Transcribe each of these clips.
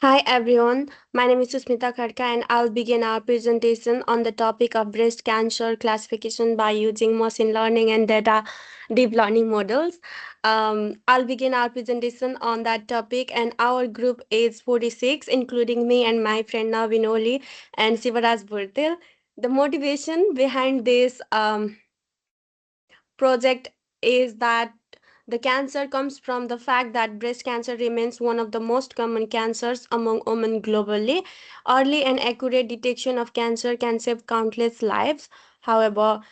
Hi everyone, my name is Susmita Khadka and I'll begin our presentation on the topic of breast cancer classification by using machine learning and data deep learning models. I'll begin our presentation on that topic and our group is 46 including me and my friend Navinoli and Sivaraj Burtil. The motivation behind this project is that the cancer comes from the fact that breast cancer remains one of the most common cancers among women globally. Early and accurate detection of cancer can save countless lives. However,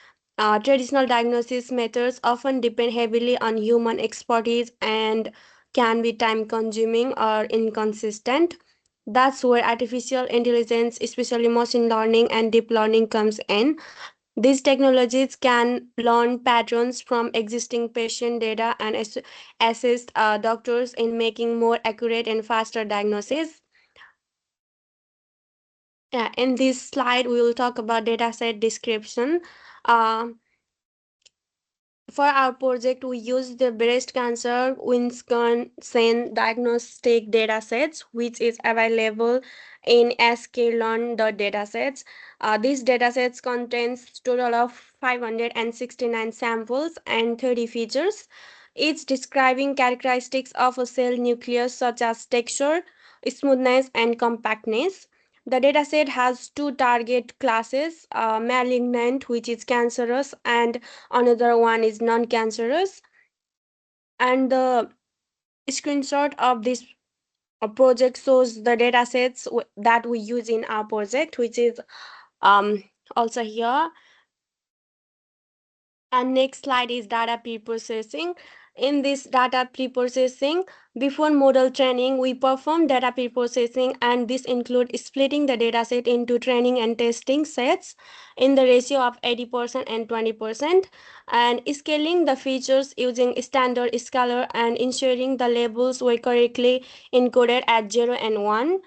traditional diagnosis methods often depend heavily on human expertise and can be time consuming or inconsistent. That's where artificial intelligence, especially machine learning and deep learning, comes in. These technologies can learn patterns from existing patient data and assist doctors in making more accurate and faster diagnoses. Yeah, in this slide, we will talk about dataset description. Uh, For our project, we use the breast cancer Wisconsin diagnostic datasets, which is available in sklearn datasets. These datasets contains total of 569 samples and 30 features, each describing characteristics of a cell nucleus such as texture, smoothness, and compactness. The dataset has two target classes, malignant, which is cancerous, and another one is non-cancerous. And the screenshot of this project shows the data sets that we use in our project, which is um, also here. And next slide is data pre-processing. In this data pre-processing, before model training, we perform data pre-processing, and this includes splitting the dataset into training and testing sets in the ratio of 80% and 20%, and scaling the features using standard scalar and ensuring the labels were correctly encoded at 0 and 1.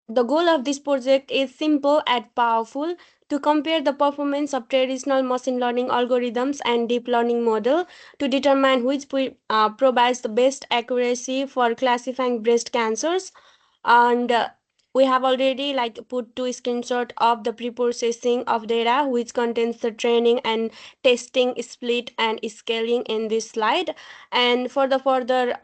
The goal of this project is simple and powerful: to compare the performance of traditional machine learning algorithms and deep learning model to determine which provides the best accuracy for classifying breast cancers. And we have already put two screenshot of the pre-processing of data, which contains the training and testing split and scaling in this slide. And for the further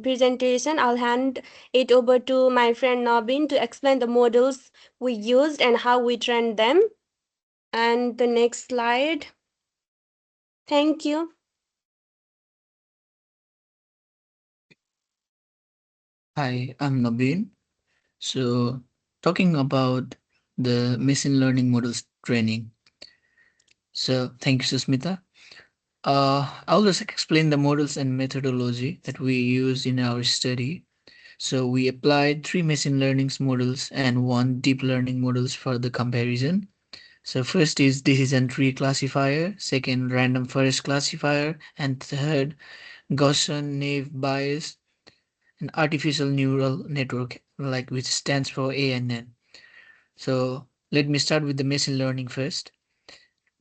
presentation, I'll hand it over to my friend Nabin to explain the models we used and how we trained them. And the next slide. Thank you. Hi, I'm Nabeen. So, talking about the machine learning models training. So, thank you, Susmita. I'll just explain the models and methodology that we use in our study. So, we applied three machine learning models and one deep learning models for the comparison. So, first is decision tree classifier, second random forest classifier, and third Gaussian naive Bayes, an artificial neural network, like which stands for ANN. So let me start with the machine learning first.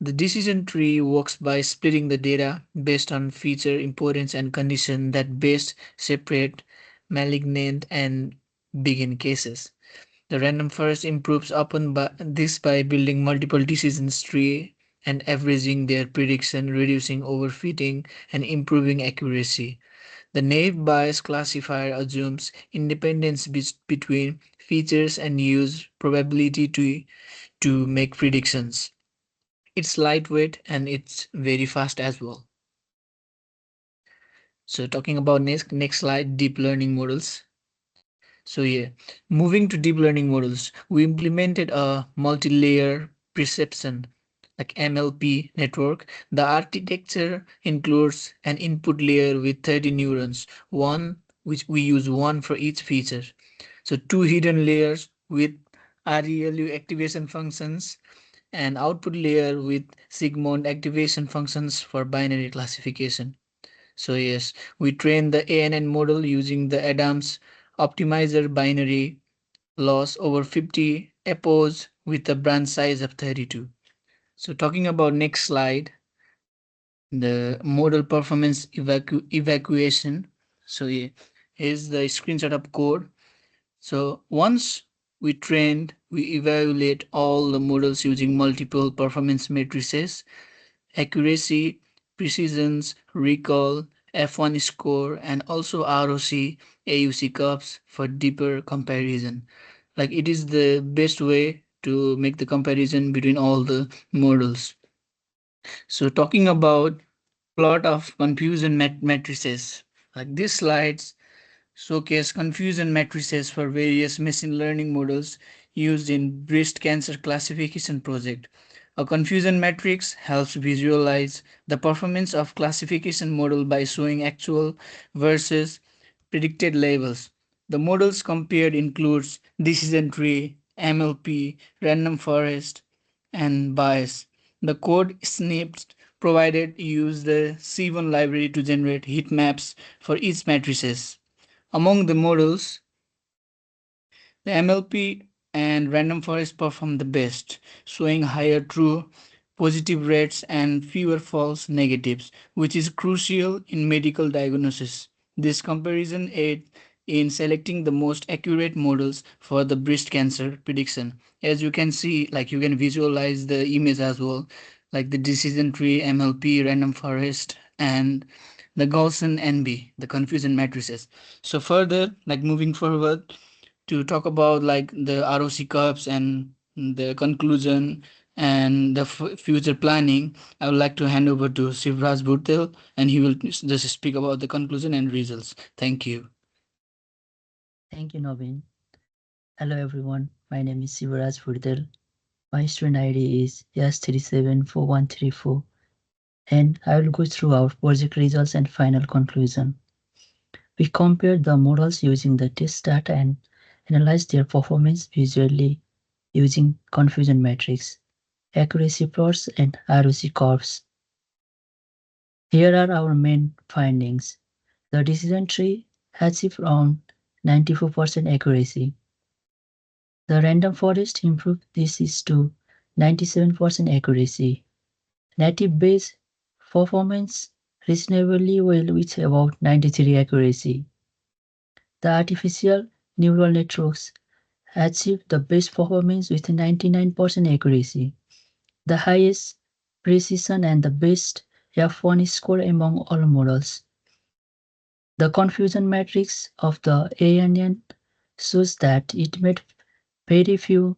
The decision tree works by splitting the data based on feature importance and condition that best separate malignant and benign cases. The random forest improves upon this by building multiple decisions tree and averaging their prediction, reducing overfitting and improving accuracy. The naive Bayes classifier assumes independence between features and use probability to make predictions. It's lightweight and it's very fast as well. So talking about next slide, deep learning models. So yeah, moving to deep learning models, we implemented a multi-layer perception like MLP network. The architecture includes an input layer with 30 neurons, one which we use one for each feature. So two hidden layers with ReLU activation functions and output layer with Sigmund activation functions for binary classification. So yes, we train the ANN model using the Adams optimizer binary loss over 50 epos with a branch size of 32. So talking about next slide, the model performance evacuation. So yeah, here's the screenshot of code. So once we trained, we evaluate all the models using multiple performance matrices: accuracy, precision, recall, F1 score, and also ROC, AUC curves for deeper comparison. Like it is the best way to make the comparison between all the models. So talking about plot of confusion matrices, like these slides showcase confusion matrices for various machine learning models used in breast cancer classification project. A confusion matrix helps visualize the performance of classification model by showing actual versus predicted labels. The models compared includes decision tree, MLP, random forest, and bias. The code snippets provided use the C1 library to generate heat maps for each matrices. Among the models, the MLP and random forest perform the best, showing higher true positive rates and fewer false negatives, which is crucial in medical diagnosis. This comparison aids in selecting the most accurate models for the breast cancer prediction. As you can see, like you can visualize the image as well, like the decision tree, MLP, random forest, and the Gaussian NB, the confusion matrices. So further, like moving forward, to talk about like the ROC curves and the conclusion and the future planning, I would like to hand over to Sivraj Bhurtel and he will just speak about the conclusion and results. Thank you. Thank you, Nobin. Hello, everyone. My name is Sivaraj Furdal. My student ID is S374134, and I will go through our project results and final conclusion. We compared the models using the test data and analyzed their performance visually using confusion matrix, accuracy plots, and ROC curves. Here are our main findings. The decision tree achieved around 94% accuracy. The random forest improved this is to 97% accuracy. Native Bayes performance reasonably well with about 93 accuracy. The artificial neural networks achieved the best performance with 99% accuracy, the highest precision and the best F1 score among all models. The confusion matrix of the ANN shows that it made very few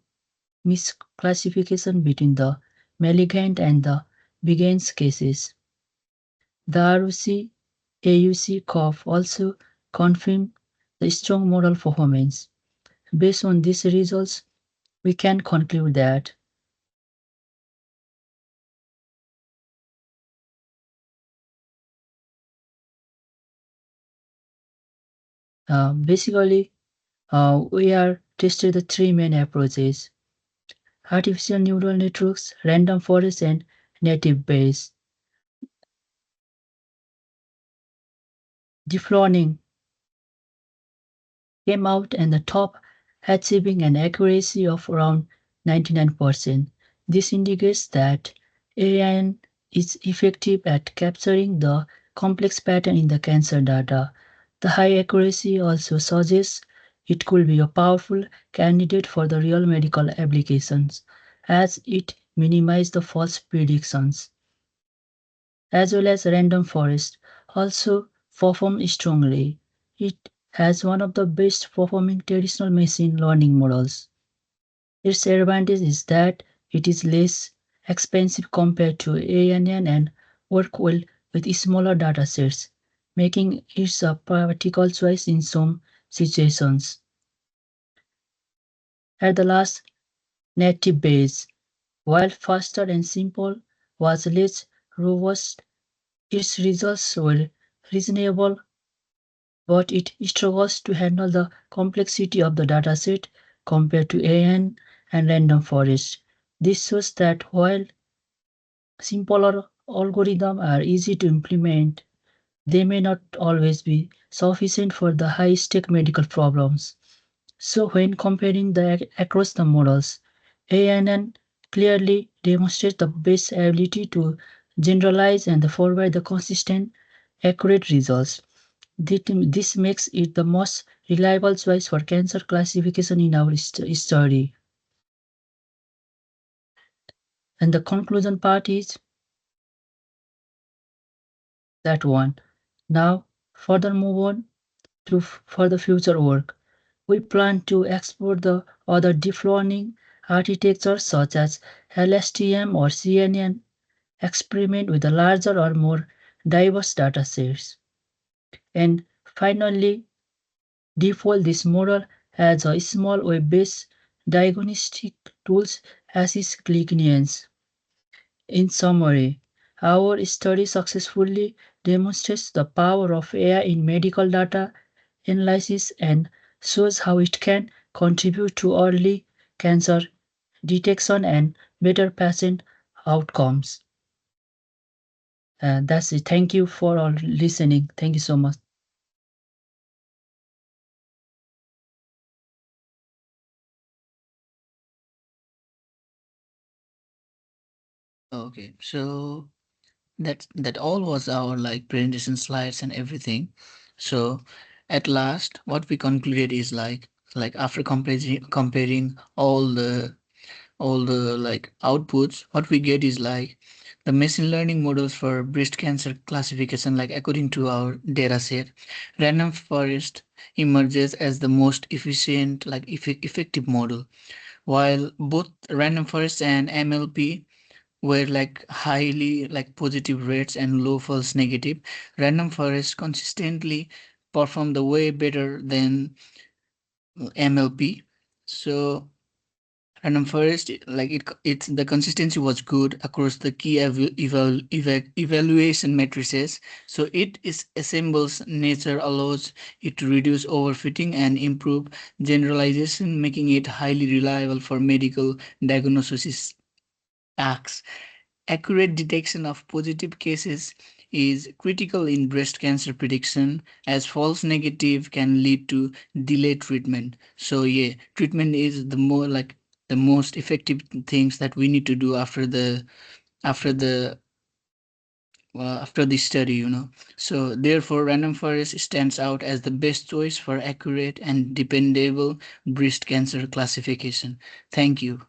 misclassification between the malignant and the benign cases. The ROC AUC curve also confirmed the strong model performance. Based on these results, we can conclude that basically we are tested the three main approaches: artificial neural networks, random forest, and native Bayes. Deep learning came out in the top, achieving an accuracy of around 99%. This indicates that AI is effective at capturing the complex pattern in the cancer data. The high accuracy also suggests it could be a powerful candidate for the real medical applications, as it minimizes the false predictions. As well as random forest also perform strongly. It has one of the best performing traditional machine learning models. Its advantage is that it is less expensive compared to ANN and work well with smaller datasets, making it a practical choice in some situations. At the last, native Bayes, while faster and simple, was less robust. Its results were reasonable, but it struggles to handle the complexity of the dataset compared to AN and random forest. This shows that while simpler algorithms are easy to implement, they may not always be sufficient for the high-stake medical problems. So when comparing across the models, ANN clearly demonstrates the best ability to generalize and provide the consistent, accurate results. This makes it the most reliable choice for cancer classification in our study. And the conclusion part is that one. Now, further move on to for the future work. We plan to explore the other deep learning architectures such as LSTM or CNN, experiment with the larger or more diverse data sets. And finally, default this model as a small web-based diagnostic tools assist clinicians. In summary, our study successfully demonstrates the power of AI in medical data analysis and shows how it can contribute to early cancer detection and better patient outcomes. And that's it. Thank you for all listening. Thank you so much. Okay, so that all was our like presentation slides and everything. So at last, what we concluded is like after comparing all the like outputs, what we get is like the machine learning models for breast cancer classification, like according to our data set, random forest emerges as the most efficient, like effective model, while both random forest and MLP were like highly like positive rates and low false negative. Random forest consistently perform the way better than MLP. So random forest, like it's the consistency was good across the key evaluation matrices. So it is assembles nature allows it to reduce overfitting and improve generalization, making it highly reliable for medical diagnosis acts. Accurate detection of positive cases is critical in breast cancer prediction, as false negative can lead to delayed treatment. So yeah, treatment is the more like the most effective things that we need to do after the after the study, you know. So therefore, random forest stands out as the best choice for accurate and dependable breast cancer classification. Thank you.